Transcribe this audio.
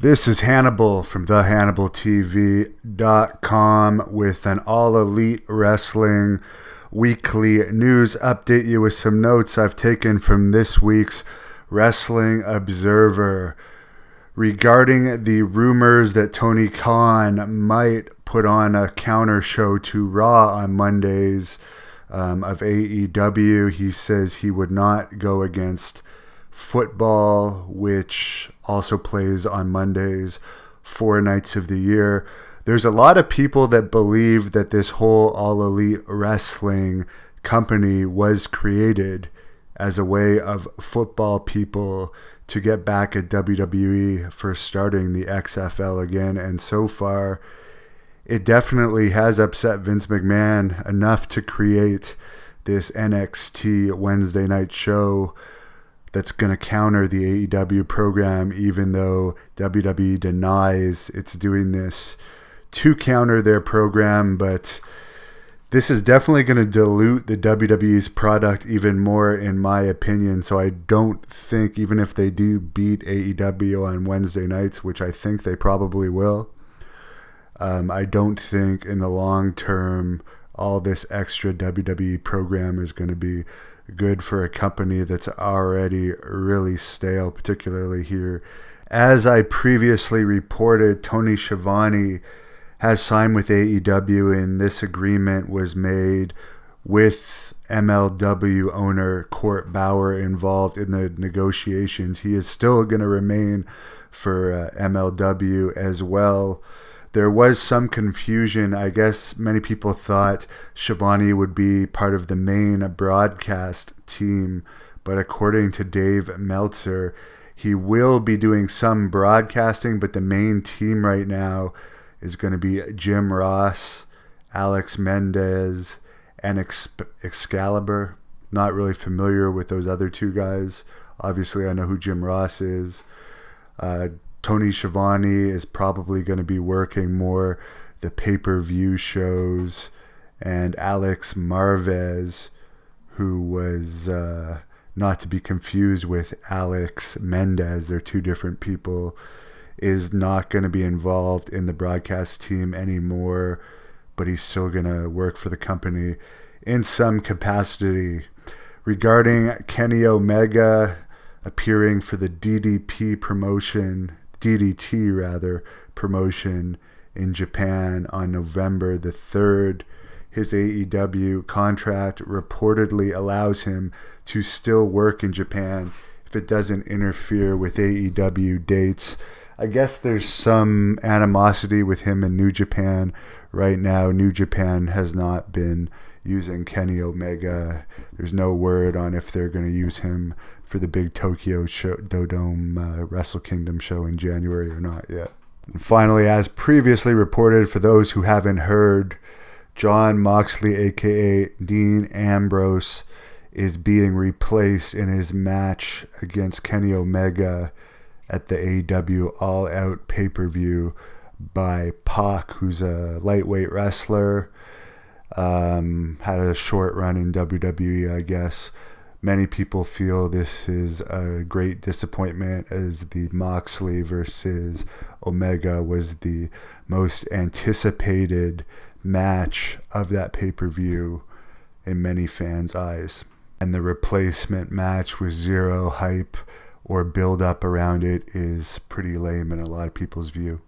This is Hannibal from thehannibaltv.com with an All Elite Wrestling weekly news update you with some notes I've taken from this week's Wrestling Observer regarding the rumors that Tony Khan might put on a counter show to Raw on Mondays of AEW. He says he would not go against football, which also plays on Mondays 4 nights of the year. There's a lot of people that believe that this whole All Elite Wrestling company was created as a way of football people to get back at WWE for starting the XFL again. And so far, it definitely has upset Vince McMahon enough to create this NXT Wednesday night show that's going to counter the AEW program, even though WWE denies it's doing this to counter their program. But this is definitely going to dilute the WWE's product even more, in my opinion. So I don't think, even if they do beat AEW on Wednesday nights, which I think they probably will, I don't think in the long term all this extra WWE program is going to be good for a company that's already really stale, particularly here. As I previously reported, Tony Schiavone has signed with AEW, and this agreement was made with MLW owner Court Bauer involved in the negotiations. He is still going to remain for MLW as well. There was some confusion. I guess many people thought Schiavone would be part of the main broadcast team, but according to Dave Meltzer, he will be doing some broadcasting, but the main team right now is going to be Jim Ross, Alex Mendez, and Excalibur. Not really familiar with those other two guys. Obviously, I know who Jim Ross is. Tony Schiavone is probably going to be working more the pay-per-view shows, and Alex Marvez, who was not to be confused with Alex Mendez, they're two different people, is not going to be involved in the broadcast team anymore, but he's still going to work for the company in some capacity. Regarding Kenny Omega appearing for the DDT promotion in Japan on November the 3rd. His AEW contract reportedly allows him to still work in Japan if it doesn't interfere with AEW dates. I guess there's some animosity with him in New Japan right now. New Japan has not been using Kenny Omega. There's no word on if they're going to use him for the big Tokyo Dome Wrestle Kingdom show in January or not yet. And finally, as previously reported, for those who haven't heard, John Moxley, aka Dean Ambrose, is being replaced in his match against Kenny Omega at the AEW All Out pay-per-view by Pac, who's a lightweight wrestler. Had a short run in WWE, I guess. Many people feel this is a great disappointment, as the Moxley versus Omega was the most anticipated match of that pay-per-view in many fans' eyes. And the replacement match with zero hype or build-up around it is pretty lame in a lot of people's view.